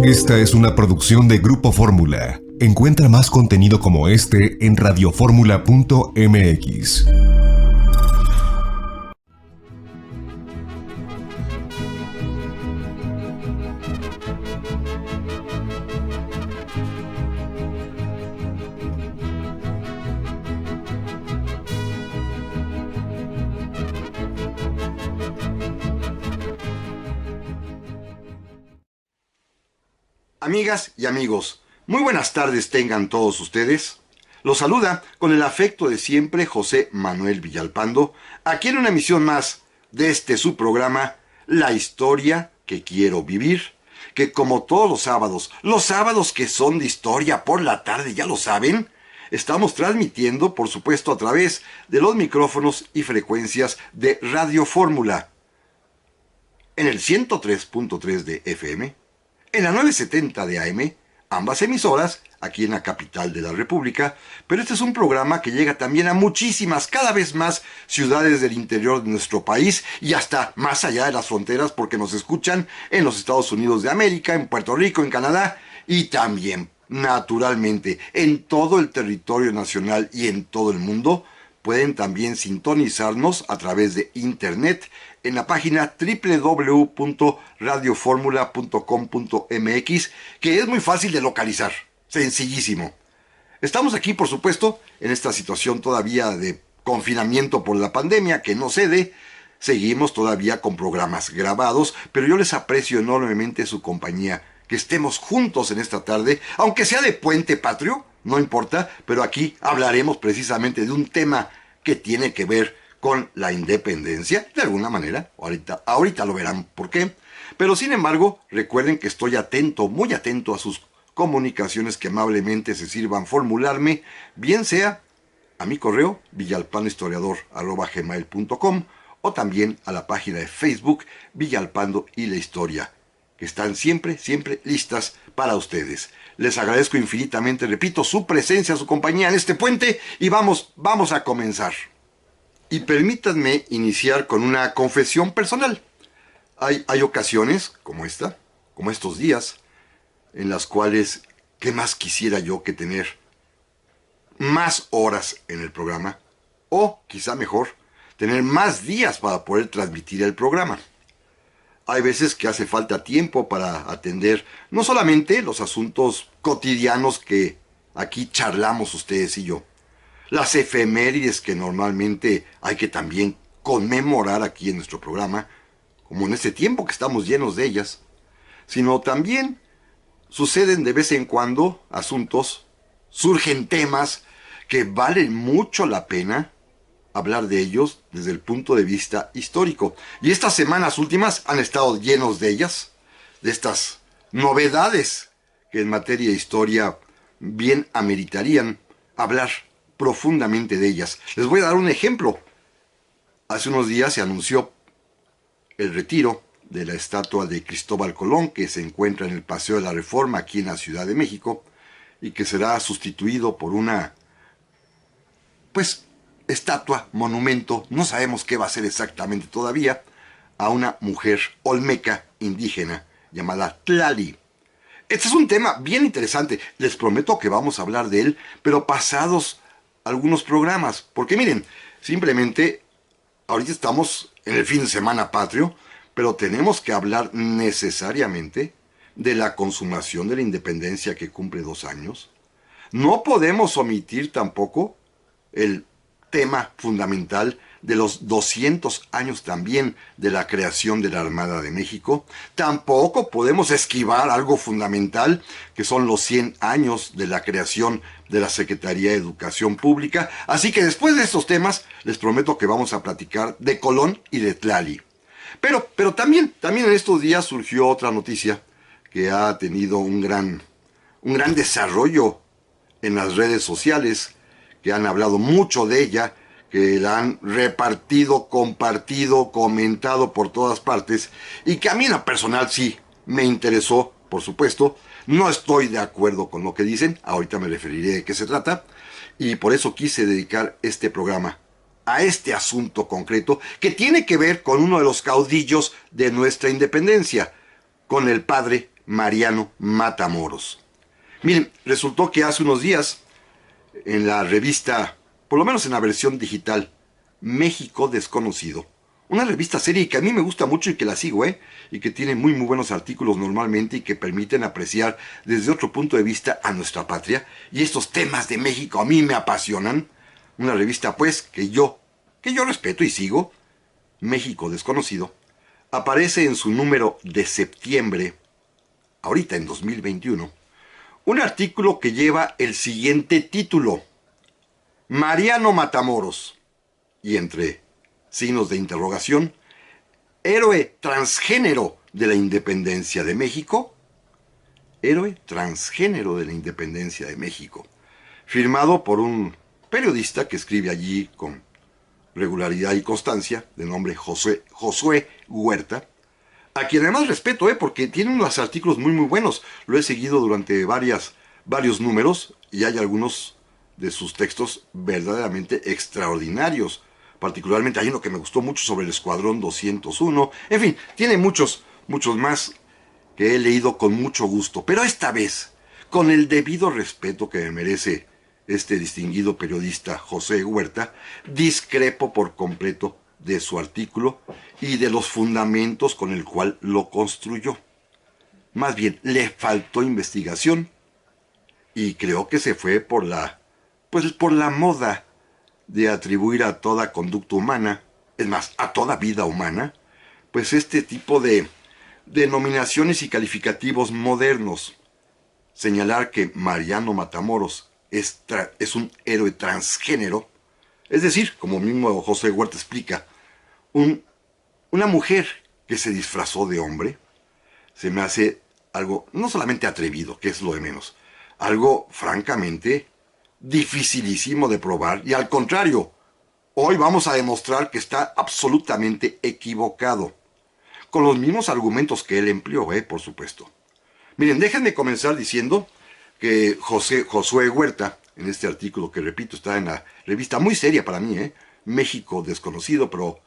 Esta es una producción de Grupo Fórmula. Encuentra más contenido como este en radioformula.mx. Amigas y amigos, muy buenas tardes tengan todos ustedes. Los saluda con el afecto de siempre José Manuel Villalpando, aquí en una emisión más de su programa, La Historia que Quiero Vivir, que como todos los sábados que son de historia por la tarde, ya lo saben, estamos transmitiendo, por supuesto, a través de los micrófonos y frecuencias de Radio Fórmula, en el 103.3 de FM, en la 970 de AM, ambas emisoras, aquí en la capital de la República, pero este es un programa que llega también a muchísimas, cada vez más ciudades del interior de nuestro país y hasta más allá de las fronteras, porque nos escuchan en los Estados Unidos de América, en Puerto Rico, en Canadá y también, naturalmente, en todo el territorio nacional y en todo el mundo. Pueden también sintonizarnos a través de internet en la página www.radioformula.com.mx, que es muy fácil de localizar, sencillísimo. Estamos aquí, por supuesto, en esta situación todavía de confinamiento por la pandemia que no cede. Seguimos todavía con programas grabados, pero yo les aprecio enormemente su compañía. Que estemos juntos en esta tarde, aunque sea de puente patrio, no importa, pero aquí hablaremos precisamente de un tema que tiene que ver con la independencia, de alguna manera. Ahorita lo verán por qué. Pero sin embargo, recuerden que estoy atento, muy atento a sus comunicaciones que amablemente se sirvan formularme, bien sea a mi correo villalpandohistoriador@gmail.com o también a la página de Facebook Villalpando y la Historia, que están siempre listas para ustedes. Les agradezco infinitamente, repito, su presencia, su compañía en este puente y vamos a comenzar. Y permítanme iniciar con una confesión personal. Hay ocasiones, como estos días, en las cuales, ¿qué más quisiera yo que tener más horas en el programa? O, quizá mejor, tener más días para poder transmitir el programa. Hay veces que hace falta tiempo para atender no solamente los asuntos cotidianos que aquí charlamos ustedes y yo, las efemérides que normalmente hay que también conmemorar aquí en nuestro programa, como en este tiempo que estamos llenos de ellas, sino también suceden de vez en cuando asuntos, surgen temas que valen mucho la pena hablar de ellos desde el punto de vista histórico. Y estas semanas últimas han estado llenos de ellas, de estas novedades que en materia de historia bien ameritarían hablar profundamente de ellas. Les voy a dar un ejemplo. Hace unos días se anunció el retiro de la estatua de Cristóbal Colón, que se encuentra en el Paseo de la Reforma aquí en la Ciudad de México, y que será sustituido por una, estatua, monumento, no sabemos qué va a ser exactamente todavía, a una mujer olmeca indígena llamada Tlali. Este es un tema bien interesante, les prometo que vamos a hablar de él, pero pasados algunos programas, porque miren, simplemente ahorita estamos en el fin de semana patrio, pero tenemos que hablar necesariamente de la consumación de la independencia que cumple 2 años. No podemos omitir tampoco el tema fundamental de los 200 años también de la creación de la Armada de México. Tampoco podemos esquivar algo fundamental, que son los 100 años de la creación de la Secretaría de Educación Pública. Así que después de estos temas, les prometo que vamos a platicar de Colón y de Tlali. Pero también en estos días surgió otra noticia que ha tenido un gran desarrollo en las redes sociales, que han hablado mucho de ella, que la han repartido, compartido, comentado por todas partes, y que a mí en lo personal sí me interesó, por supuesto. No estoy de acuerdo con lo que dicen, ahorita me referiré de qué se trata, y por eso quise dedicar este programa a este asunto concreto, que tiene que ver con uno de los caudillos de nuestra independencia, con el padre Mariano Matamoros. Miren, resultó que hace unos días, en la revista, por lo menos en la versión digital, México Desconocido, una revista seria y que a mí me gusta mucho y que la sigo, y que tiene muy buenos artículos normalmente y que permiten apreciar desde otro punto de vista a nuestra patria. Y estos temas de México a mí me apasionan. Una revista, pues, que yo respeto y sigo, México Desconocido, aparece en su número de septiembre, ahorita en 2021, un artículo que lleva el siguiente título: Mariano Matamoros, y entre signos de interrogación, héroe transgénero de la independencia de México. Héroe transgénero de la independencia de México. Firmado por un periodista que escribe allí con regularidad y constancia, de nombre Josué Huerta, a quien además respeto, porque tiene unos artículos muy buenos. Lo he seguido durante varios números y hay algunos de sus textos verdaderamente extraordinarios. Particularmente hay uno que me gustó mucho sobre el Escuadrón 201. En fin, tiene muchos más que he leído con mucho gusto. Pero esta vez, con el debido respeto que me merece este distinguido periodista José Huerta, discrepo por completo de su artículo y de los fundamentos con el cual lo construyó. Más bien, le faltó investigación y creo que se fue por la moda de atribuir a toda conducta humana, es más, a toda vida humana, pues este tipo de denominaciones y calificativos modernos. Señalar que Mariano Matamoros es un héroe transgénero, es decir, como mismo José Huerta explica, una mujer que se disfrazó de hombre, se me hace algo no solamente atrevido, que es lo de menos, algo francamente dificilísimo de probar, y al contrario, hoy vamos a demostrar que está absolutamente equivocado, con los mismos argumentos que él empleó, por supuesto. Miren, déjenme comenzar diciendo que Josué Huerta, en este artículo que repito está en la revista muy seria para mí, México Desconocido, pero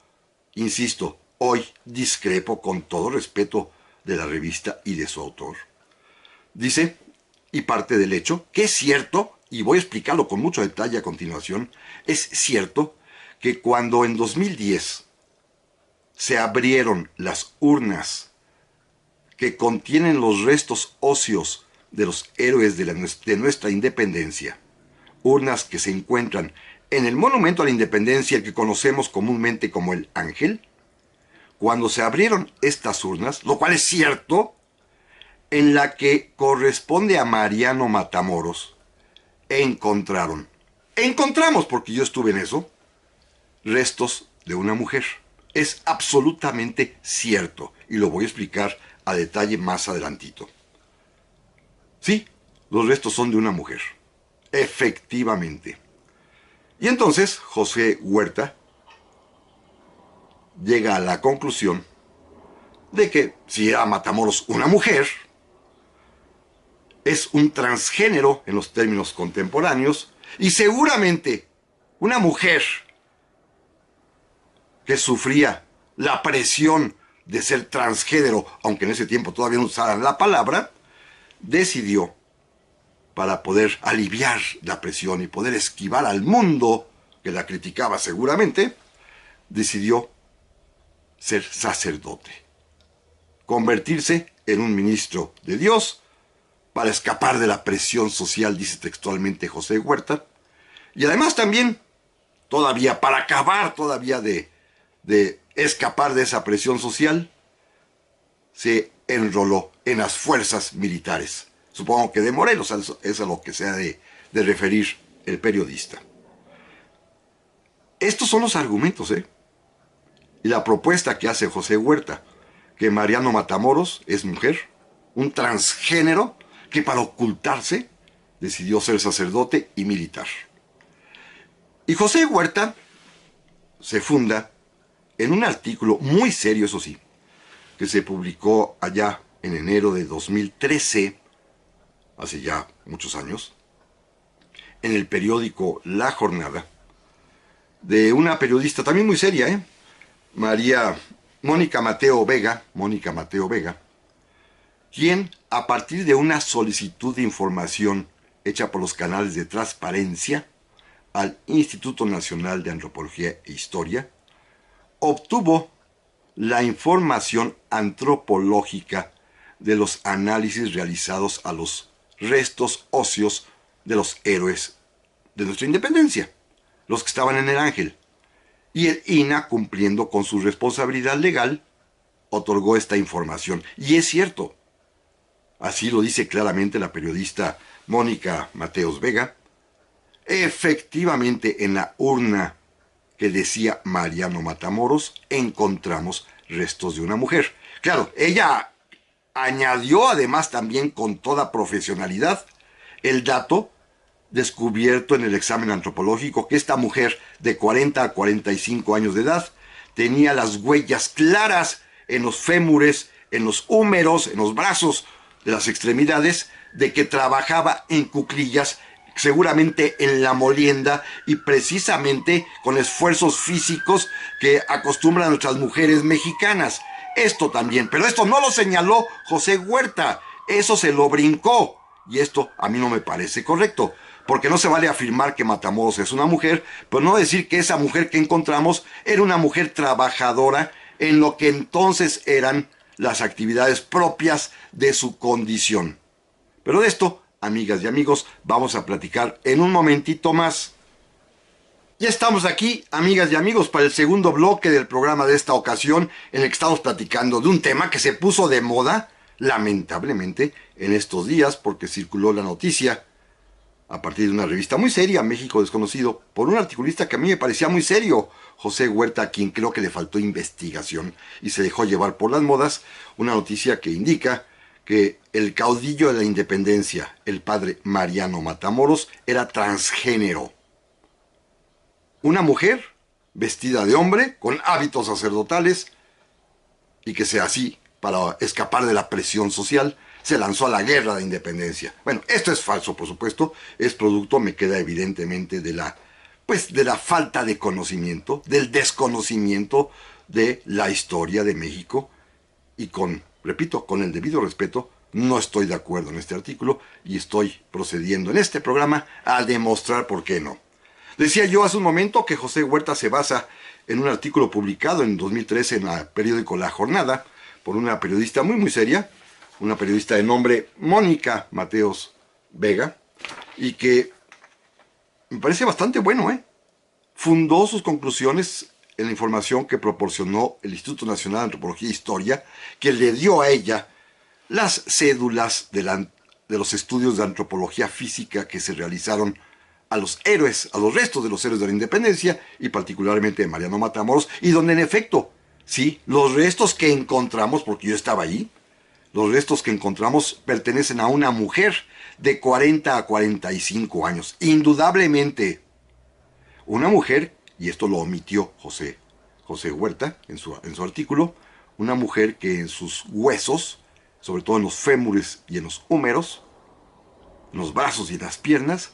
insisto, hoy discrepo con todo respeto de la revista y de su autor. Dice, y parte del hecho, que es cierto, y voy a explicarlo con mucho detalle a continuación, es cierto que cuando en 2010 se abrieron las urnas que contienen los restos óseos de los héroes de nuestra independencia, urnas que se encuentran en el Monumento a la Independencia, el que conocemos comúnmente como el Ángel, cuando se abrieron estas urnas, lo cual es cierto, en la que corresponde a Mariano Matamoros, encontramos, porque yo estuve en eso, restos de una mujer. Es absolutamente cierto, y lo voy a explicar a detalle más adelantito. Sí, los restos son de una mujer, efectivamente. Y entonces José Huerta llega a la conclusión de que si era Matamoros una mujer, es un transgénero en los términos contemporáneos, y seguramente una mujer que sufría la presión de ser transgénero, aunque en ese tiempo todavía no usaran la palabra, decidió, para poder aliviar la presión y poder esquivar al mundo que la criticaba seguramente, decidió ser sacerdote, convertirse en un ministro de Dios para escapar de la presión social, dice textualmente José Huerta, y además también, todavía para acabar todavía de escapar de esa presión social, se enroló en las fuerzas militares. Supongo que de Morelos, es a lo que se ha de referir el periodista. Estos son los argumentos, y la propuesta que hace José Huerta, que Mariano Matamoros es mujer, un transgénero que para ocultarse decidió ser sacerdote y militar. Y José Huerta se funda en un artículo muy serio, eso sí, que se publicó allá en enero de 2013, hace ya muchos años, en el periódico La Jornada, de una periodista también muy seria, Mónica Mateo Vega, quien a partir de una solicitud de información hecha por los canales de transparencia al Instituto Nacional de Antropología e Historia, obtuvo la información antropológica de los análisis realizados a los restos óseos de los héroes de nuestra independencia, los que estaban en el Ángel. Y el INAH, cumpliendo con su responsabilidad legal, otorgó esta información. Y es cierto, así lo dice claramente la periodista Mónica Mateos Vega, efectivamente en la urna que decía Mariano Matamoros encontramos restos de una mujer. Claro, ella añadió además también con toda profesionalidad el dato descubierto en el examen antropológico que esta mujer de 40 a 45 años de edad tenía las huellas claras en los fémures, en los húmeros, en los brazos de las extremidades, de que trabajaba en cuclillas, seguramente en la molienda y precisamente con esfuerzos físicos que acostumbran nuestras mujeres mexicanas. Esto también, pero esto no lo señaló José Huerta, eso se lo brincó, y esto a mí no me parece correcto, porque no se vale afirmar que Matamoros es una mujer, pero no decir que esa mujer que encontramos era una mujer trabajadora en lo que entonces eran las actividades propias de su condición. Pero de esto, amigas y amigos, vamos a platicar en un momentito más. Ya estamos aquí, amigas y amigos, para el segundo bloque del programa de esta ocasión, en el que estamos platicando de un tema que se puso de moda, lamentablemente, en estos días, porque circuló la noticia a partir de una revista muy seria, México Desconocido, por un articulista que a mí me parecía muy serio, José Huerta, a quien creo que le faltó investigación y se dejó llevar por las modas, una noticia que indica que el caudillo de la independencia, el padre Mariano Matamoros, era transgénero. Una mujer vestida de hombre, con hábitos sacerdotales, y que sea así, para escapar de la presión social, se lanzó a la guerra de independencia. Bueno, esto es falso, por supuesto, es producto, me queda evidentemente, de la falta de conocimiento, del desconocimiento de la historia de México, y repito, con el debido respeto, no estoy de acuerdo en este artículo, y estoy procediendo en este programa a demostrar por qué no. Decía yo hace un momento que José Huerta se basa en un artículo publicado en 2013 en el periódico La Jornada, por una periodista muy seria, una periodista de nombre Mónica Mateos Vega, y que me parece bastante bueno, Fundó sus conclusiones en la información que proporcionó el Instituto Nacional de Antropología e Historia, que le dio a ella las cédulas de los estudios de antropología física que se realizaron a los héroes, a los restos de los héroes de la independencia, y particularmente de Mariano Matamoros, y donde en efecto, sí, los restos que encontramos, porque yo estaba allí, los restos que encontramos pertenecen a una mujer de 40 a 45 años. Indudablemente, una mujer, y esto lo omitió José Huerta en su artículo, una mujer que en sus huesos, sobre todo en los fémures y en los húmeros, en los brazos y en las piernas,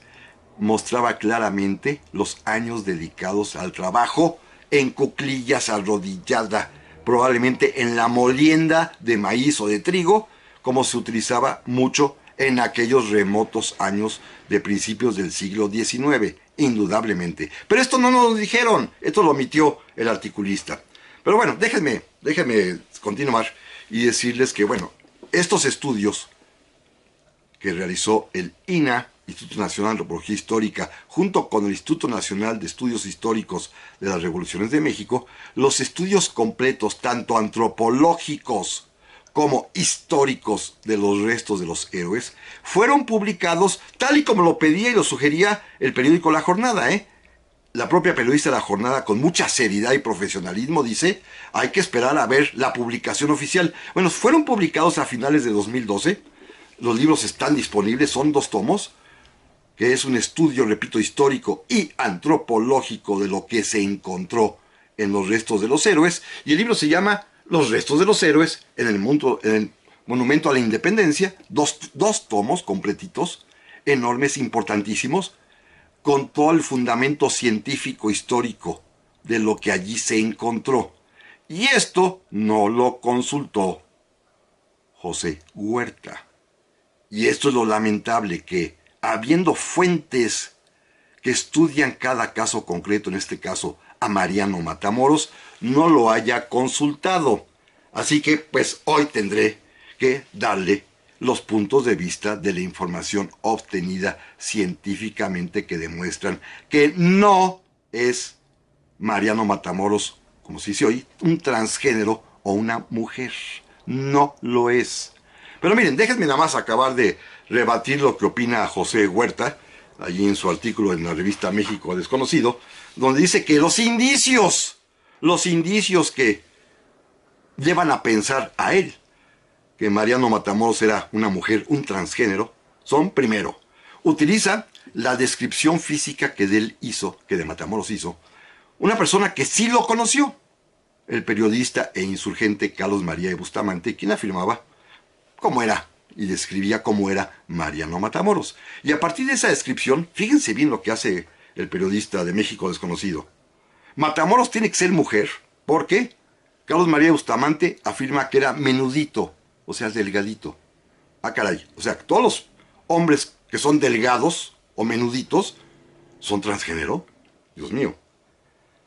mostraba claramente los años dedicados al trabajo en cuclillas, arrodillada, probablemente en la molienda de maíz o de trigo, como se utilizaba mucho en aquellos remotos años de principios del siglo XIX, indudablemente. Pero esto no nos lo dijeron, esto lo omitió el articulista. Pero bueno, déjenme continuar y decirles que, bueno, estos estudios que realizó el INAH, Instituto Nacional de Antropología Histórica, junto con el Instituto Nacional de Estudios Históricos de las Revoluciones de México, los estudios completos, tanto antropológicos como históricos de los restos de los héroes, fueron publicados tal y como lo pedía y lo sugería el periódico La Jornada, La propia periodista de La Jornada, con mucha seriedad y profesionalismo, dice, hay que esperar a ver la publicación oficial. Bueno, fueron publicados a finales de 2012, los libros están disponibles, son 2 tomos, que es un estudio, repito, histórico y antropológico de lo que se encontró en los restos de los héroes, y el libro se llama Los restos de los héroes en el Monumento a la Independencia, dos tomos completitos, enormes, importantísimos, con todo el fundamento científico histórico de lo que allí se encontró. Y esto no lo consultó José Huerta. y esto es lo lamentable, que habiendo fuentes que estudian cada caso concreto, en este caso a Mariano Matamoros, no lo haya consultado. Así que pues hoy tendré que darle los puntos de vista de la información obtenida científicamente que demuestran que no es Mariano Matamoros, como se dice hoy, un transgénero o una mujer. No lo es. Pero miren, déjenme nada más acabar de rebatir lo que opina José Huerta, allí en su artículo en la revista México Desconocido, donde dice que los indicios que llevan a pensar a él que Mariano Matamoros era una mujer, un transgénero, son, primero, utiliza la descripción física que de él hizo, que de Matamoros hizo, una persona que sí lo conoció, el periodista e insurgente Carlos María de Bustamante, quien afirmaba cómo era y describía cómo era Mariano Matamoros. Y a partir de esa descripción, fíjense bien lo que hace el periodista de México Desconocido. Matamoros tiene que ser mujer, porque Carlos María de Bustamante afirma que era menudito, o sea, delgadito. Ah, caray, o sea, todos los hombres que son delgados o menuditos son transgénero. Dios mío.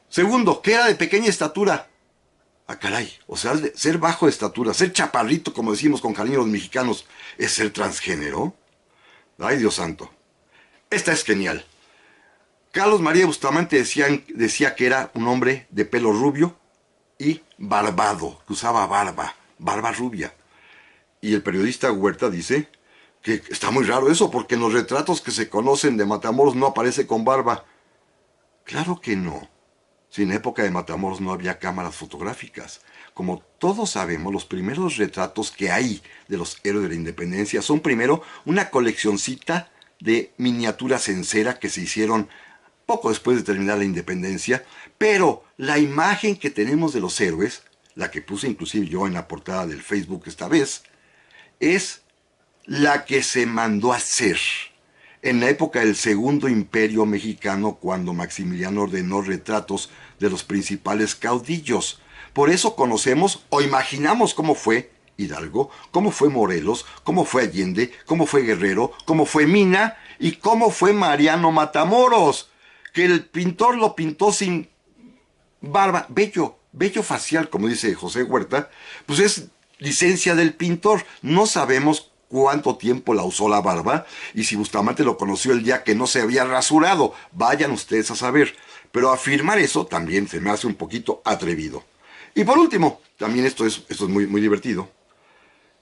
Segundo, que era de pequeña estatura. Ah, caray, o sea, ser bajo de estatura, ser chaparrito, como decimos con cariño los mexicanos, ¿es ser transgénero? Ay, Dios santo. Esta es genial. Carlos María Bustamante decía que era un hombre de pelo rubio y barbado, que usaba barba rubia. Y el periodista Huerta dice que está muy raro eso, porque en los retratos que se conocen de Matamoros no aparece con barba. Claro que no. Si en época de Matamoros no había cámaras fotográficas. Como todos sabemos, los primeros retratos que hay de los héroes de la independencia son primero una coleccioncita de miniaturas en cera que se hicieron poco después de terminar la independencia, pero la imagen que tenemos de los héroes, la que puse inclusive yo en la portada del Facebook esta vez, es la que se mandó a hacer en la época del Segundo Imperio Mexicano, cuando Maximiliano ordenó retratos de los principales caudillos. Por eso conocemos o imaginamos cómo fue Hidalgo, cómo fue Morelos, cómo fue Allende, cómo fue Guerrero, cómo fue Mina y cómo fue Mariano Matamoros, que el pintor lo pintó sin barba, bello facial, como dice José Huerta, pues es licencia del pintor. No sabemos cuánto tiempo la usó la barba y si Bustamante lo conoció el día que no se había rasurado. Vayan ustedes a saber. Pero afirmar eso también se me hace un poquito atrevido. Y por último, también esto es muy divertido,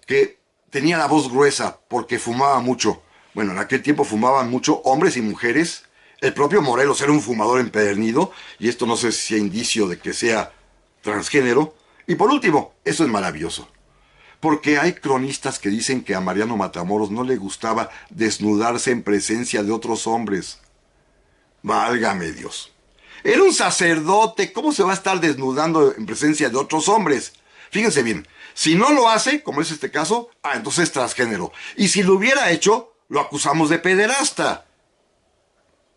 que tenía la voz gruesa porque fumaba mucho. Bueno, en aquel tiempo fumaban mucho hombres y mujeres. El propio Morelos era un fumador empedernido, y esto no sé si sea indicio de que sea transgénero. Y por último, eso es maravilloso, porque hay cronistas que dicen que a Mariano Matamoros no le gustaba desnudarse en presencia de otros hombres. Válgame Dios. Era un sacerdote, ¿cómo se va a estar desnudando en presencia de otros hombres? Fíjense bien, si no lo hace, como es este caso, entonces es transgénero. Y si lo hubiera hecho, lo acusamos de pederasta.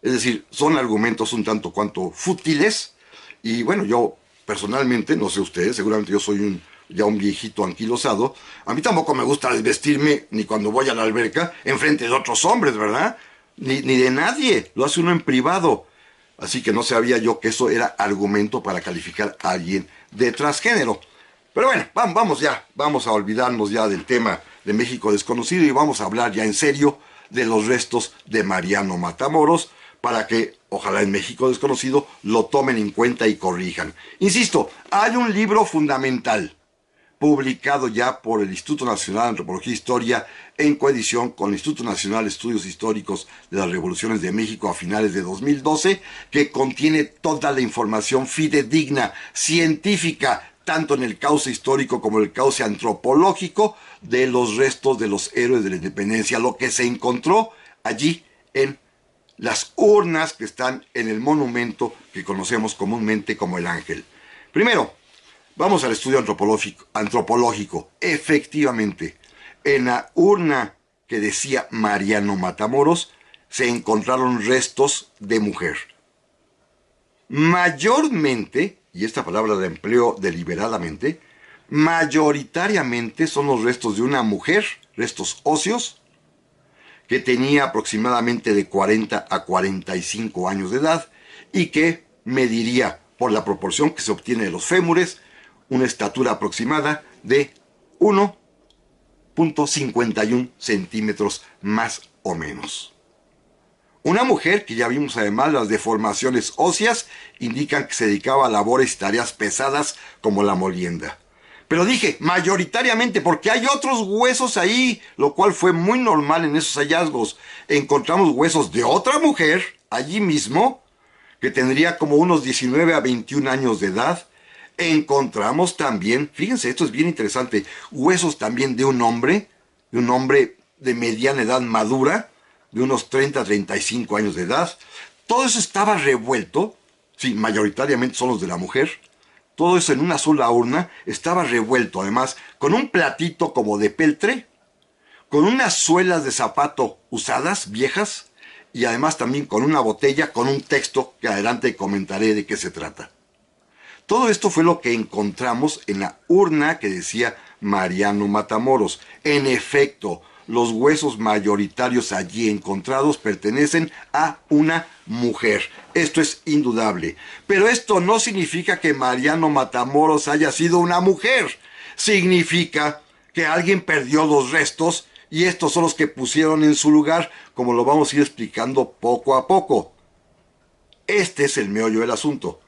Es decir, son argumentos un tanto cuanto fútiles. Y bueno, yo personalmente, no sé ustedes, seguramente yo soy ya un viejito anquilosado. A mí tampoco me gusta desvestirme ni cuando voy a la alberca enfrente de otros hombres, ¿verdad? Ni de nadie, lo hace uno en privado. Así que no sabía yo que eso era argumento para calificar a alguien de transgénero. Pero bueno, vamos a olvidarnos ya del tema de México Desconocido y vamos a hablar ya en serio de los restos de Mariano Matamoros, para que, ojalá en México Desconocido, lo tomen en cuenta y corrijan. Insisto, hay un libro fundamental, publicado ya por el Instituto Nacional de Antropología e Historia, en coedición con el Instituto Nacional de Estudios Históricos de las Revoluciones de México a finales de 2012, que contiene toda la información fidedigna, científica, tanto en el cauce histórico como en el cauce antropológico, de los restos de los héroes de la independencia, lo que se encontró allí en las urnas que están en el monumento que conocemos comúnmente como el Ángel. Primero, vamos al estudio antropológico. Efectivamente, en la urna que decía Mariano Matamoros, se encontraron restos de mujer. Mayormente, y esta palabra la empleo deliberadamente, mayoritariamente son los restos de una mujer, restos óseos, que tenía aproximadamente de 40 a 45 años de edad y que mediría, por la proporción que se obtiene de los fémures, una estatura aproximada de 1,51 centímetros más o menos. Una mujer que ya vimos además las deformaciones óseas indican que se dedicaba a labores y tareas pesadas como la molienda. Pero dije, mayoritariamente, porque hay otros huesos ahí, lo cual fue muy normal en esos hallazgos. Encontramos huesos de otra mujer, allí mismo, que tendría como unos 19 a 21 años de edad. Encontramos también, fíjense, esto es bien interesante, huesos también de un hombre de mediana edad madura, de unos 30 a 35 años de edad. Todo eso estaba revuelto, sí, mayoritariamente son los de la mujer. Todo eso en una sola urna, estaba revuelto además con un platito como de peltre, con unas suelas de zapato usadas, viejas, y además también con una botella con un texto que adelante comentaré de qué se trata. Todo esto fue lo que encontramos en la urna que decía Mariano Matamoros. En efecto, los huesos mayoritarios allí encontrados pertenecen a una mujer. Esto es indudable. Pero esto no significa que Mariano Matamoros haya sido una mujer. Significa que alguien perdió los restos y estos son los que pusieron en su lugar, como lo vamos a ir explicando poco a poco. Este es el meollo del asunto.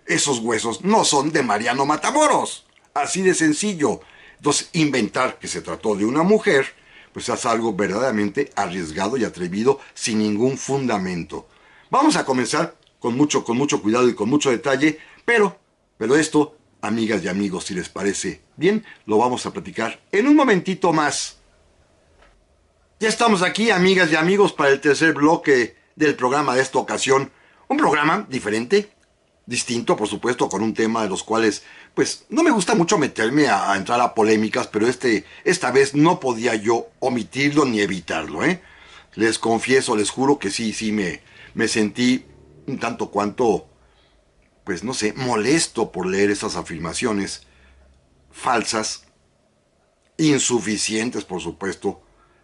Esos huesos no son de Mariano Matamoros. Así de sencillo. Entonces, inventar que se trató de una mujer, pues es algo verdaderamente arriesgado y atrevido, sin ningún fundamento. Vamos a comenzar con mucho cuidado y con mucho detalle, pero esto, amigas y amigos, si les parece bien, lo vamos a platicar en un momentito más. Ya estamos aquí, amigas y amigos, para el tercer bloque del programa de esta ocasión. Un programa diferente, distinto, por supuesto, con un tema de los cuales, pues, no me gusta mucho meterme a entrar a polémicas, pero esta vez no podía yo omitirlo ni evitarlo, ¿eh? Les confieso, les juro que sí, me sentí un tanto cuanto, pues, no sé, molesto por leer esas afirmaciones falsas, insuficientes, por supuesto,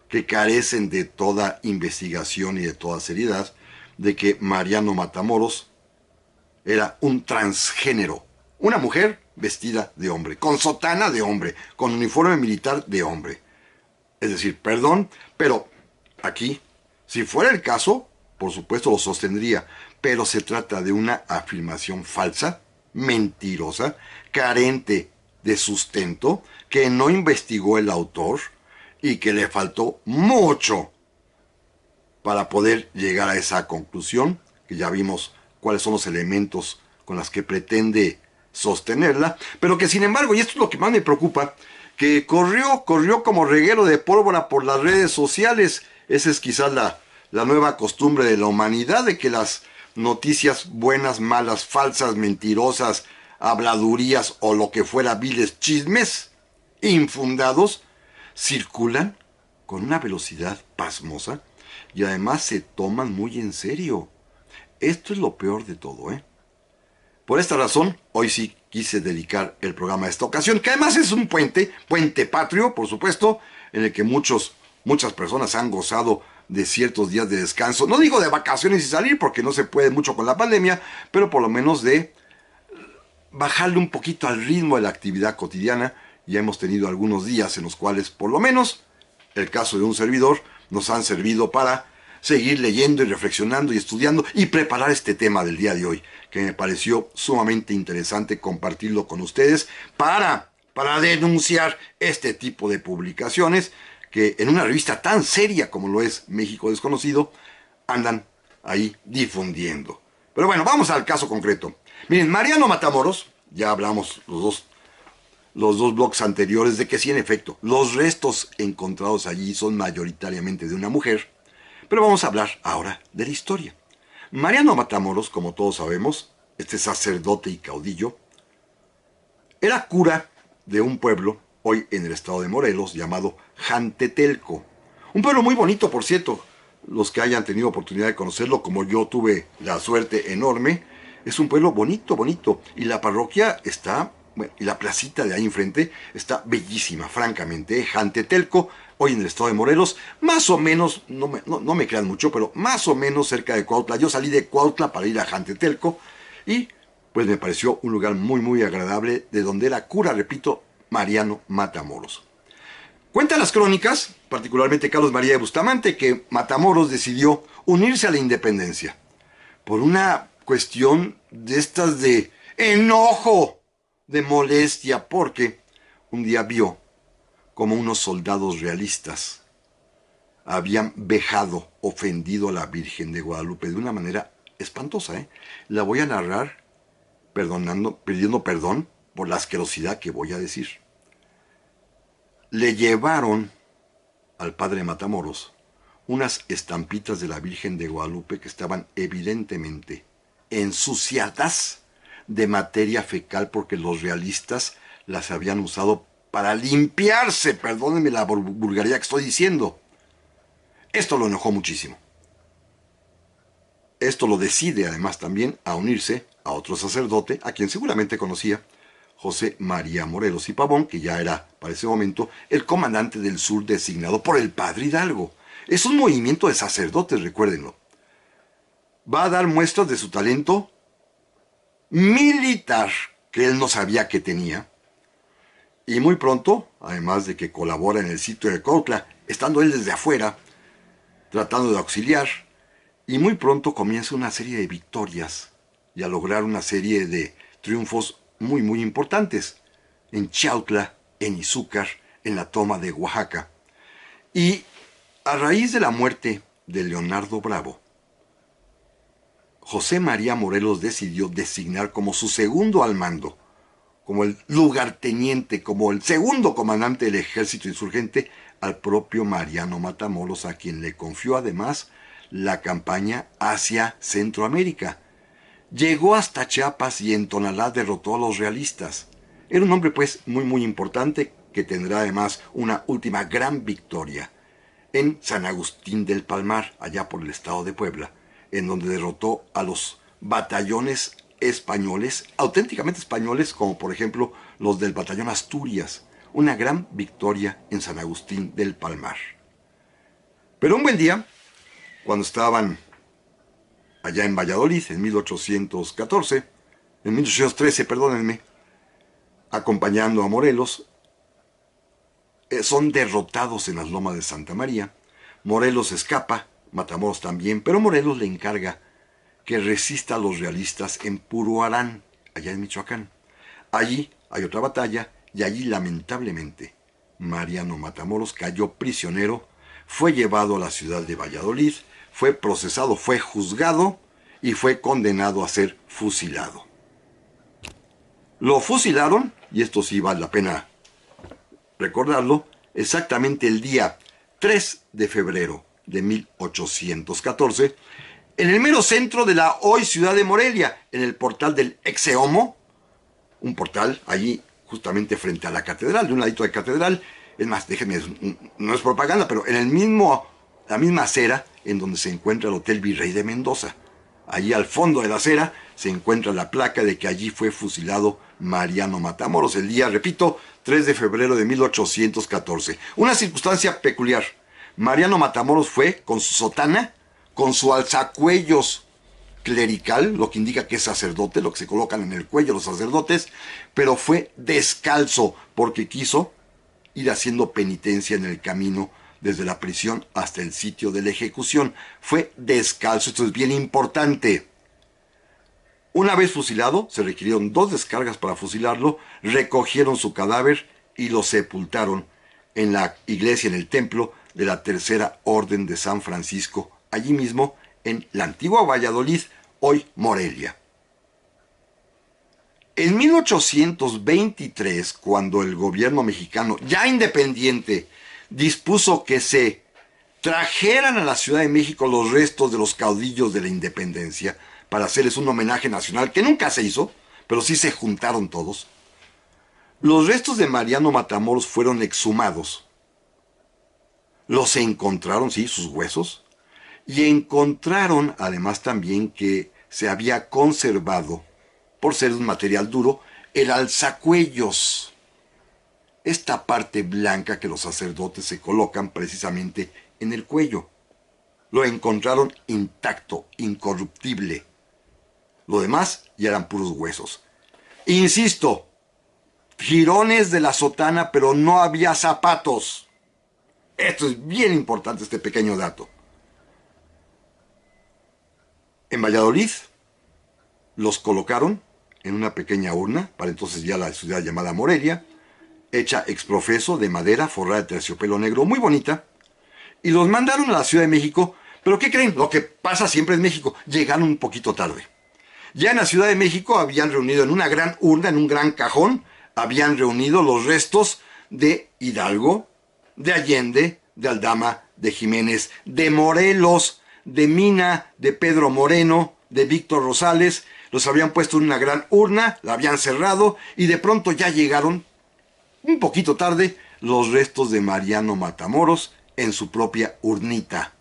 que carecen de toda investigación y de toda seriedad, de que Mariano Matamoros era un transgénero, una mujer vestida de hombre, con sotana de hombre, con uniforme militar de hombre. Es decir, perdón, pero aquí, si fuera el caso, por supuesto lo sostendría, pero se trata de una afirmación falsa, mentirosa, carente de sustento, que no investigó el autor y que le faltó mucho para poder llegar a esa conclusión, que ya vimos cuáles son los elementos con los que pretende sostenerla, pero que sin embargo, y esto es lo que más me preocupa, que corrió como reguero de pólvora por las redes sociales. Esa es quizás la nueva costumbre de la humanidad, de que las noticias buenas, malas, falsas, mentirosas, habladurías o lo que fuera, viles chismes infundados, circulan con una velocidad pasmosa y además se toman muy en serio. Esto es lo peor de todo, ¿eh? Por esta razón, hoy sí quise dedicar el programa a esta ocasión, que además es un puente patrio, por supuesto, en el que muchas personas han gozado de ciertos días de descanso. No digo de vacaciones y salir, porque no se puede mucho con la pandemia, pero por lo menos de bajarle un poquito al ritmo de la actividad cotidiana. Ya hemos tenido algunos días en los cuales, por lo menos, el caso de un servidor, nos han servido para seguir leyendo y reflexionando y estudiando y preparar este tema del día de hoy, que me pareció sumamente interesante compartirlo con ustedes para denunciar este tipo de publicaciones que en una revista tan seria como lo es México Desconocido andan ahí difundiendo. Pero bueno, vamos al caso concreto. Miren, Mariano Matamoros, ya hablamos los dos blogs anteriores de que sí, en efecto, los restos encontrados allí son mayoritariamente de una mujer. Pero vamos a hablar ahora de la historia. Mariano Matamoros, como todos sabemos, este sacerdote y caudillo, era cura de un pueblo, hoy en el estado de Morelos, llamado Jantetelco. Un pueblo muy bonito, por cierto. Los que hayan tenido oportunidad de conocerlo, como yo tuve la suerte enorme, es un pueblo bonito. Y la parroquia está, bueno, y la placita de ahí enfrente está bellísima, francamente. Jantetelco, hoy en el estado de Morelos, más o menos, no me crean mucho, pero más o menos cerca de Cuautla. Yo salí de Cuautla para ir a Jantetelco y pues me pareció un lugar muy muy agradable, de donde era cura, repito, Mariano Matamoros. Cuentan las crónicas, particularmente Carlos María de Bustamante, que Matamoros decidió unirse a la independencia por una cuestión de estas de enojo, de molestia, porque un día vio como unos soldados realistas habían vejado, ofendido a la Virgen de Guadalupe de una manera espantosa. La voy a narrar pidiendo perdón por la asquerosidad que voy a decir. Le llevaron al padre Matamoros unas estampitas de la Virgen de Guadalupe que estaban evidentemente ensuciadas de materia fecal, porque los realistas las habían usado para limpiarse. Perdónenme la vulgaridad que estoy diciendo. Esto lo enojó muchísimo. Esto lo decide además también a unirse a otro sacerdote, a quien seguramente conocía, José María Morelos y Pavón, que ya era, para ese momento, el comandante del sur designado por el padre Hidalgo. Es un movimiento de sacerdotes, recuérdenlo. Va a dar muestras de su talento militar, que él no sabía que tenía, y muy pronto, además de que colabora en el sitio de Cuautla, estando él desde afuera, tratando de auxiliar, y muy pronto comienza una serie de victorias y a lograr una serie de triunfos muy muy importantes en Chiautla, en Izúcar, en la toma de Oaxaca. Y a raíz de la muerte de Leonardo Bravo, José María Morelos decidió designar como su segundo al mando, como el lugarteniente, como el segundo comandante del ejército insurgente, al propio Mariano Matamoros, a quien le confió además la campaña hacia Centroamérica. Llegó hasta Chiapas y en Tonalá derrotó a los realistas. Era un hombre pues muy muy importante, que tendrá además una última gran victoria en San Agustín del Palmar, allá por el estado de Puebla, en donde derrotó a los batallones españoles, auténticamente españoles, como por ejemplo los del batallón Asturias. Una gran victoria en San Agustín del Palmar. Pero un buen día, cuando estaban allá en Valladolid, en 1813, perdónenme, acompañando a Morelos, son derrotados en las lomas de Santa María. Morelos escapa, Matamoros también, pero Morelos le encarga que resista a los realistas en Puruarán, allá en Michoacán. Allí hay otra batalla, y allí lamentablemente Mariano Matamoros cayó prisionero, fue llevado a la ciudad de Valladolid, fue procesado, fue juzgado y fue condenado a ser fusilado. Lo fusilaron, y esto sí vale la pena recordarlo, exactamente el día 3 de febrero de 1814, en el mero centro de la hoy ciudad de Morelia, en el portal del Exeomo, un portal allí justamente frente a la catedral, de un ladito de catedral. Es más, déjenme, no es propaganda, pero en la misma acera en donde se encuentra el Hotel Virrey de Mendoza. Allí al fondo de la acera se encuentra la placa de que allí fue fusilado Mariano Matamoros el día, repito, 3 de febrero de 1814. Una circunstancia peculiar. Mariano Matamoros fue con su sotana, con su alzacuellos clerical, lo que indica que es sacerdote, lo que se colocan en el cuello los sacerdotes, pero fue descalzo porque quiso ir haciendo penitencia en el camino desde la prisión hasta el sitio de la ejecución. Fue descalzo, esto es bien importante. Una vez fusilado, se requirieron 2 descargas para fusilarlo, recogieron su cadáver y lo sepultaron en la iglesia, en el templo de la Tercera Orden de San Francisco, allí mismo en la antigua Valladolid, hoy Morelia. En 1823, cuando el gobierno mexicano, ya independiente, dispuso que se trajeran a la Ciudad de México los restos de los caudillos de la independencia para hacerles un homenaje nacional, que nunca se hizo, pero sí se juntaron todos, los restos de Mariano Matamoros fueron exhumados. Los encontraron, sí, sus huesos, y encontraron además también que se había conservado, por ser un material duro, el alzacuellos. esta parte blanca que los sacerdotes se colocan precisamente en el cuello. Lo encontraron intacto, incorruptible. Lo demás ya eran puros huesos. Insisto, jirones de la sotana, pero no había zapatos. Esto es bien importante, este pequeño dato. En Valladolid los colocaron en una pequeña urna, para entonces ya la ciudad llamada Morelia, hecha exprofeso de madera forrada de terciopelo negro, muy bonita, y los mandaron a la Ciudad de México. ¿Pero qué creen? Lo que pasa siempre en México, llegaron un poquito tarde. Ya en la Ciudad de México habían reunido en una gran urna, en un gran cajón, habían reunido los restos de Hidalgo, de Allende, de Aldama, de Jiménez, de Morelos, de Mina, de Pedro Moreno, de Víctor Rosales. Los habían puesto en una gran urna, la habían cerrado y de pronto ya llegaron, un poquito tarde, los restos de Mariano Matamoros en su propia urnita.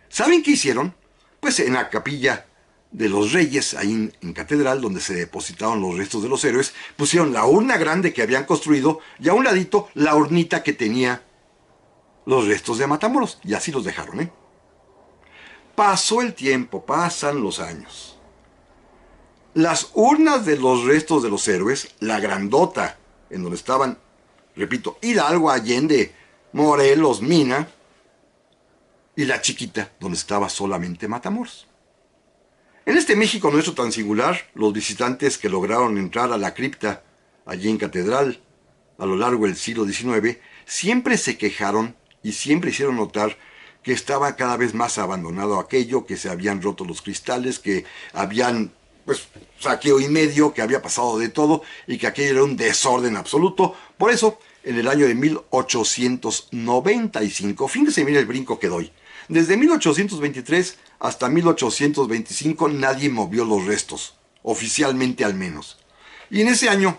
¿Saben qué hicieron? Pues en la capilla de los Reyes, ahí en Catedral, donde se depositaron los restos de los héroes, pusieron la urna grande que habían construido y a un ladito la urnita que tenía los restos de Matamoros. Y así los dejaron, ¿eh? Pasó el tiempo, pasan los años. Las urnas de los restos de los héroes, la grandota, en donde estaban, repito, Hidalgo, Allende, Morelos, Mina, y la chiquita, donde estaba solamente Matamoros. En este México nuestro tan singular, los visitantes que lograron entrar a la cripta, allí en Catedral, a lo largo del siglo XIX, siempre se quejaron y siempre hicieron notar que estaba cada vez más abandonado aquello, que se habían roto los cristales, que habían, pues, saqueo y medio, que había pasado de todo y que aquello era un desorden absoluto. Por eso, en el año de 1895, fíjense, mira el brinco que doy. Desde 1823 hasta 1825 nadie movió los restos, oficialmente al menos. Y en ese año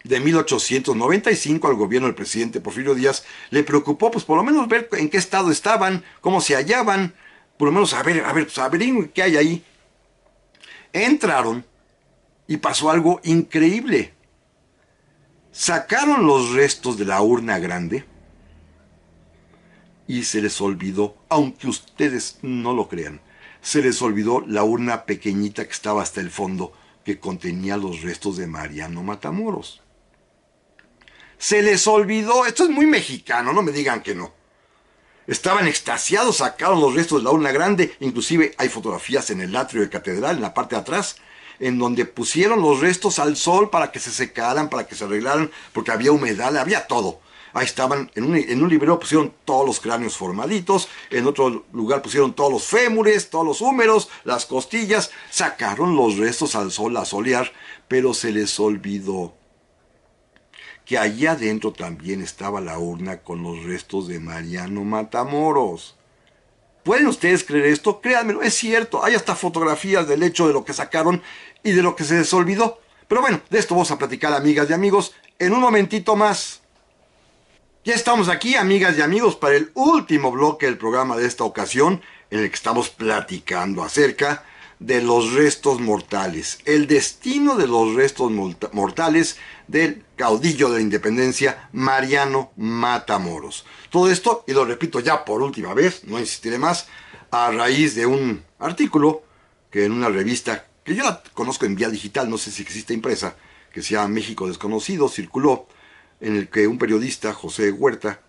de 1895 al gobierno del presidente Porfirio Díaz le preocupó, pues por lo menos ver en qué estado estaban, cómo se hallaban, por lo menos averigüen qué hay ahí. Entraron y pasó algo increíble. Sacaron los restos de la urna grande y se les olvidó, aunque ustedes no lo crean, se les olvidó la urna pequeñita que estaba hasta el fondo, que contenía los restos de Mariano Matamoros. Se les olvidó, esto es muy mexicano, no me digan que no. Estaban extasiados, sacaron los restos de la urna grande, inclusive hay fotografías en el atrio de Catedral, en la parte de atrás, en donde pusieron los restos al sol para que se secaran, para que se arreglaran, porque había humedad, había todo. Ahí estaban, en un librero pusieron todos los cráneos formaditos, en otro lugar pusieron todos los fémures, todos los húmeros, las costillas, sacaron los restos al sol a solear, pero se les olvidó que allí adentro también estaba la urna con los restos de Mariano Matamoros. ¿Pueden ustedes creer esto? Créanmelo, es cierto, hay hasta fotografías del hecho de lo que sacaron y de lo que se les olvidó. Pero bueno, de esto vamos a platicar, amigas y amigos, en un momentito más. Ya estamos aquí, amigas y amigos, para el último bloque del programa de esta ocasión, en el que estamos platicando acerca de los restos mortales, el destino de los restos mortales del caudillo de la independencia, Mariano Matamoros. Todo esto, y lo repito ya por última vez, no insistiré más, a raíz de un artículo que en una revista, que yo la conozco en vía digital, no sé si existe impresa, que se llama México Desconocido, circuló, en el que un periodista, Josué Huerta,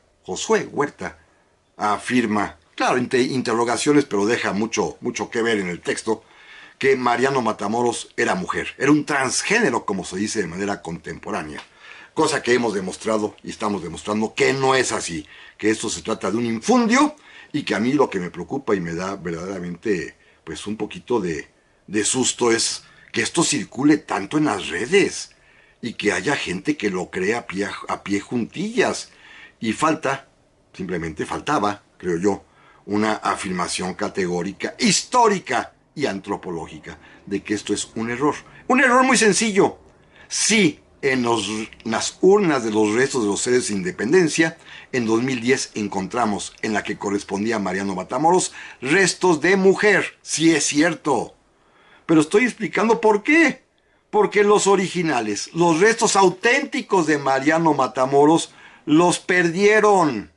afirma, claro, entre interrogaciones, pero deja mucho que ver en el texto, que Mariano Matamoros era mujer, era un transgénero, como se dice de manera contemporánea, cosa que hemos demostrado y estamos demostrando que no es así, que esto se trata de un infundio y que a mí lo que me preocupa y me da verdaderamente pues un poquito de susto es que esto circule tanto en las redes y que haya gente que lo crea a pie juntillas. Y simplemente faltaba, creo yo, una afirmación categórica, histórica y antropológica, de que esto es un error. Un error muy sencillo. Sí, en las urnas de los restos de los héroes de independencia, en 2010 encontramos en la que correspondía a Mariano Matamoros restos de mujer. Sí es cierto. Pero estoy explicando por qué. porque los originales, los restos auténticos de Mariano Matamoros, los perdieron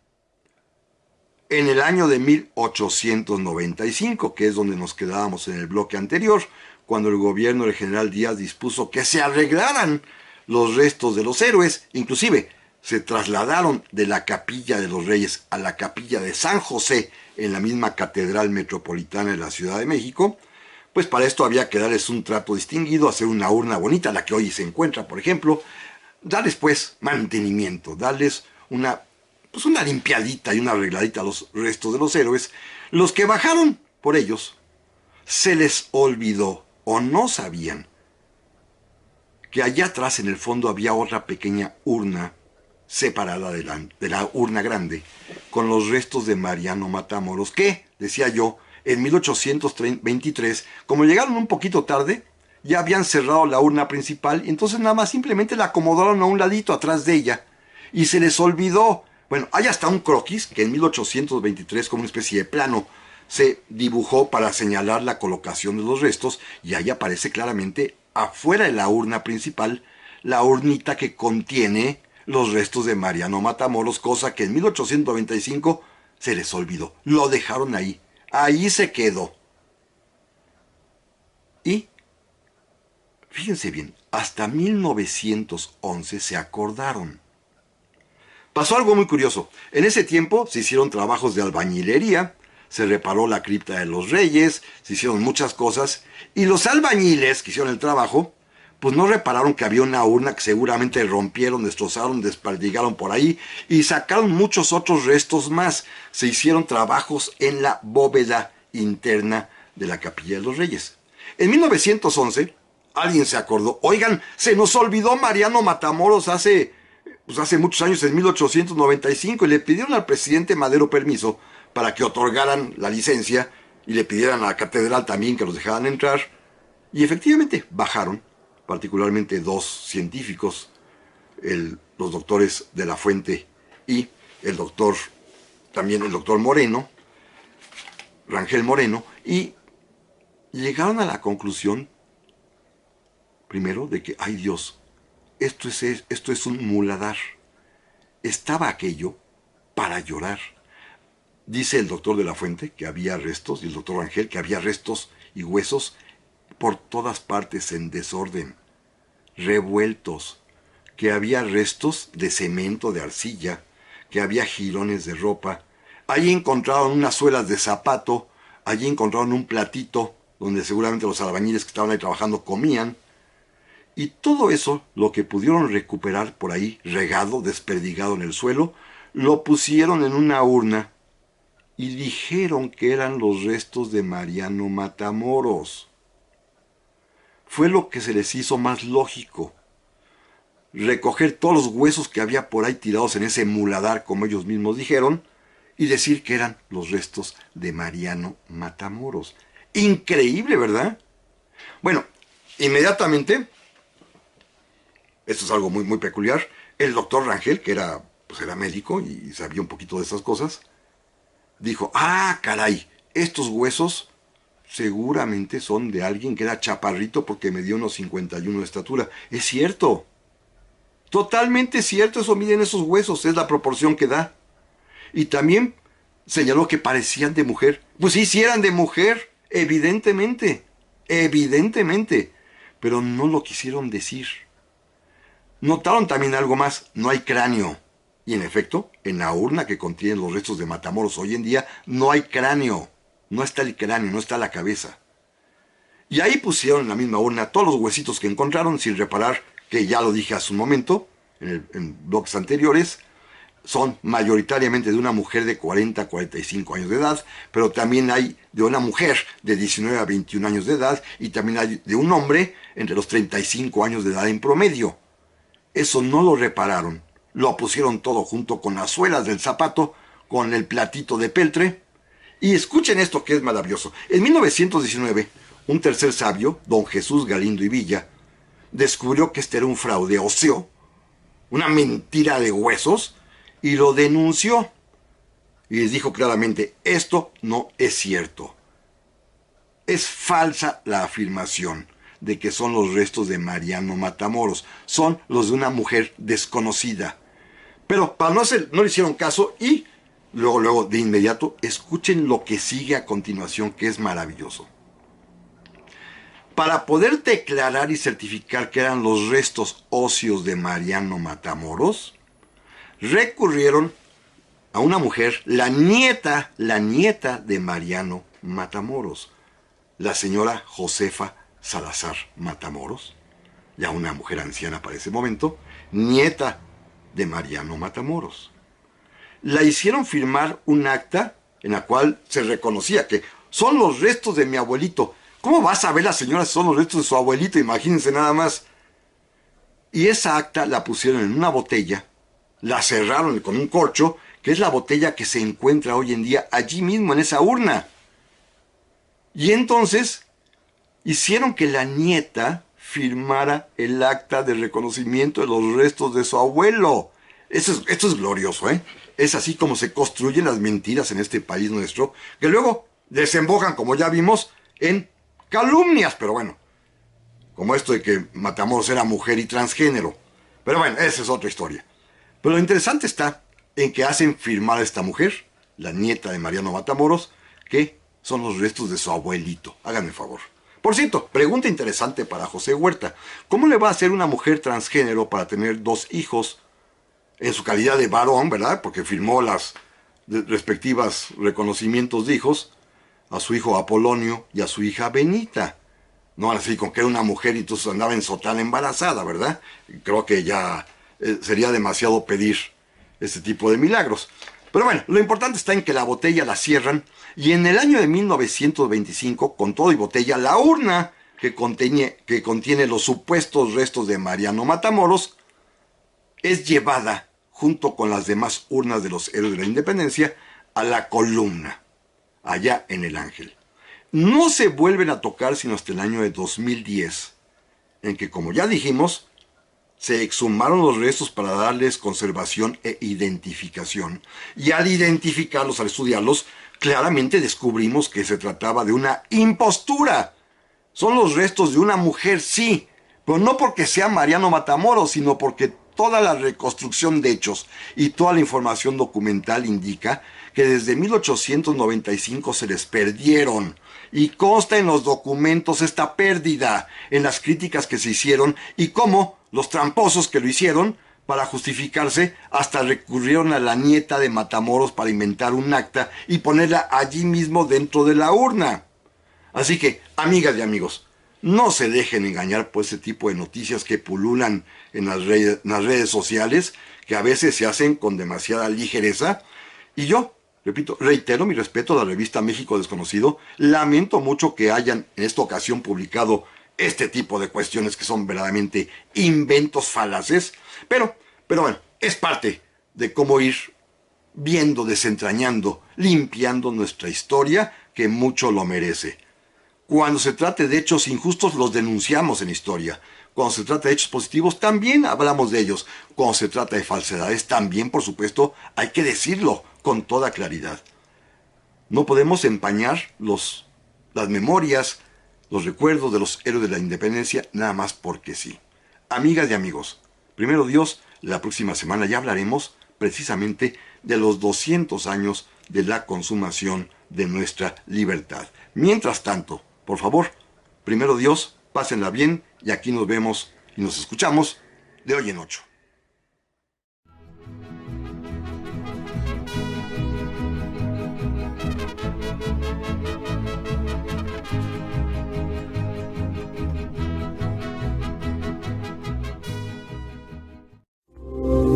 en el año de 1895, que es donde nos quedábamos en el bloque anterior, cuando el gobierno del general Díaz dispuso que se arreglaran los restos de los héroes. Inclusive se trasladaron de la Capilla de los Reyes a la Capilla de San José en la misma Catedral Metropolitana de la Ciudad de México. Pues para esto había que darles un trato distinguido, hacer una urna bonita, la que hoy se encuentra, por ejemplo, darles pues mantenimiento, darles una limpiadita y una arregladita a los restos de los héroes. Los que bajaron por ellos se les olvidó o no sabían que allá atrás en el fondo había otra pequeña urna separada de la urna grande, con los restos de Mariano Matamoros, que, decía yo, en 1823, como llegaron un poquito tarde, ya habían cerrado la urna principal y entonces nada más simplemente la acomodaron a un ladito atrás de ella y se les olvidó. Bueno, hay hasta un croquis que en 1823, como una especie de plano, se dibujó para señalar la colocación de los restos y ahí aparece claramente afuera de la urna principal la urnita que contiene los restos de Mariano Matamoros, cosa que en 1895 se les olvidó. Lo dejaron ahí. Ahí se quedó. Y, fíjense bien, hasta 1911 se acordaron. Pasó algo muy curioso. En ese tiempo se hicieron trabajos de albañilería, se reparó la cripta de los reyes, se hicieron muchas cosas, y los albañiles que hicieron el trabajo, pues no repararon que había una urna que seguramente rompieron, destrozaron, desperdigaron por ahí, y sacaron muchos otros restos más. Se hicieron trabajos en la bóveda interna de la Capilla de los Reyes. En 1911, alguien se acordó, oigan, se nos olvidó Mariano Matamoros hace muchos años, en 1895, y le pidieron al presidente Madero permiso para que otorgaran la licencia y le pidieran a la catedral también que los dejaran entrar. Y efectivamente bajaron, particularmente dos científicos, los doctores de la Fuente y también el doctor Moreno, Rangel Moreno, y llegaron a la conclusión, primero, de que, ay Dios, esto es un muladar. Estaba aquello para llorar. Dice el doctor de la Fuente que había restos, y el doctor Rangel que había restos y huesos por todas partes en desorden, revueltos, que había restos de cemento, de arcilla, que había jirones de ropa. Allí encontraron unas suelas de zapato, allí encontraron un platito donde seguramente los albañiles que estaban ahí trabajando comían. Y todo eso, lo que pudieron recuperar por ahí, regado, desperdigado en el suelo, lo pusieron en una urna y dijeron que eran los restos de Mariano Matamoros. Fue lo que se les hizo más lógico. Recoger todos los huesos que había por ahí tirados en ese muladar, como ellos mismos dijeron, y decir que eran los restos de Mariano Matamoros. Increíble, ¿verdad? Bueno, inmediatamente, esto es algo muy, muy peculiar, el doctor Rangel, que era médico y sabía un poquito de esas cosas, dijo, ah, caray, estos huesos seguramente son de alguien que era chaparrito porque medía unos 51 de estatura. Es cierto. Totalmente cierto, eso miden esos huesos, es la proporción que da. Y también señaló que parecían de mujer. Pues sí, sí eran de mujer, evidentemente, pero no lo quisieron decir. Notaron también algo más, no hay cráneo. Y en efecto, en la urna que contiene los restos de Matamoros hoy en día, no hay cráneo. No está el cráneo, no está la cabeza. Y ahí pusieron en la misma urna todos los huesitos que encontraron, sin reparar que ya lo dije hace un momento, en bloques anteriores, son mayoritariamente de una mujer de 40 a 45 años de edad, pero también hay de una mujer de 19 a 21 años de edad, y también hay de un hombre entre los 35 años de edad en promedio. Eso no lo repararon, lo pusieron todo junto con las suelas del zapato, con el platito de peltre, y escuchen esto que es maravilloso. En 1919, un tercer sabio, don Jesús Galindo y Villa, descubrió que este era un fraude óseo, una mentira de huesos, y lo denunció. Y les dijo claramente, esto no es cierto. Es falsa la afirmación. de que son los restos de Mariano Matamoros. Son los de una mujer desconocida. Pero para no le hicieron caso y luego de inmediato escuchen lo que sigue a continuación, que es maravilloso. Para poder declarar y certificar que eran los restos óseos de Mariano Matamoros, recurrieron a una mujer, la nieta de Mariano Matamoros, la señora Josefa Salazar Matamoros, ya una mujer anciana para ese momento, nieta de Mariano Matamoros. La hicieron firmar un acta en la cual se reconocía que son los restos de mi abuelito. ¿Cómo va a saber la señora si son los restos de su abuelito? Imagínense nada más. Y esa acta la pusieron en una botella, la cerraron con un corcho, que es la botella que se encuentra hoy en día allí mismo en esa urna. Y entonces hicieron que la nieta firmara el acta de reconocimiento de los restos de su abuelo. Esto es glorioso, ¿eh? Es así como se construyen las mentiras en este país nuestro, que luego desembocan, como ya vimos, en calumnias. Pero bueno, como esto de que Matamoros era mujer y transgénero. Pero bueno, esa es otra historia. Pero lo interesante está en que hacen firmar a esta mujer, la nieta de Mariano Matamoros, que son los restos de su abuelito. Háganme favor. Por cierto, pregunta interesante para José Huerta. ¿Cómo le va a hacer una mujer transgénero para tener 2 hijos en su calidad de varón, verdad? Porque firmó las respectivas reconocimientos de hijos a su hijo Apolonio y a su hija Benita. No así con que era una mujer y entonces andaba en sotana embarazada, ¿verdad? Creo que ya sería demasiado pedir este tipo de milagros. Pero bueno, lo importante está en que la botella la cierran y en el año de 1925, con todo y botella, la urna que contiene los supuestos restos de Mariano Matamoros es llevada, junto con las demás urnas de los héroes de la independencia, a la columna, allá en el Ángel. No se vuelven a tocar sino hasta el año de 2010, en que, como ya dijimos, se exhumaron los restos para darles conservación e identificación. Y al identificarlos, al estudiarlos, claramente descubrimos que se trataba de una impostura. Son los restos de una mujer, sí, pero no porque sea Mariano Matamoros, sino porque toda la reconstrucción de hechos y toda la información documental indica que desde 1895 se les perdieron. Y consta en los documentos esta pérdida, en las críticas que se hicieron y cómo los tramposos que lo hicieron, para justificarse, hasta recurrieron a la nieta de Matamoros para inventar un acta y ponerla allí mismo dentro de la urna. Así que, amigas y amigos, no se dejen engañar por ese tipo de noticias que pululan en las redes sociales, que a veces se hacen con demasiada ligereza. Y yo, repito, reitero mi respeto a la revista México Desconocido. Lamento mucho que hayan en esta ocasión publicado este tipo de cuestiones que son verdaderamente inventos falaces. Pero bueno, es parte de cómo ir viendo, desentrañando, limpiando nuestra historia, que mucho lo merece. Cuando se trate de hechos injustos, los denunciamos en historia. Cuando se trata de hechos positivos, también hablamos de ellos. Cuando se trata de falsedades, también, por supuesto, hay que decirlo con toda claridad. No podemos empañar las memorias, los recuerdos de los héroes de la independencia, nada más porque sí. Amigas y amigos, primero Dios, la próxima semana ya hablaremos precisamente de los 200 años de la consumación de nuestra libertad. Mientras tanto, por favor, primero Dios, pásenla bien y aquí nos vemos y nos escuchamos de hoy en 8.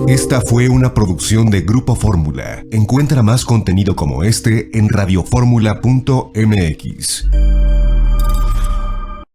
Esta fue una producción de Grupo Fórmula. Encuentra más contenido como este en radioformula.mx.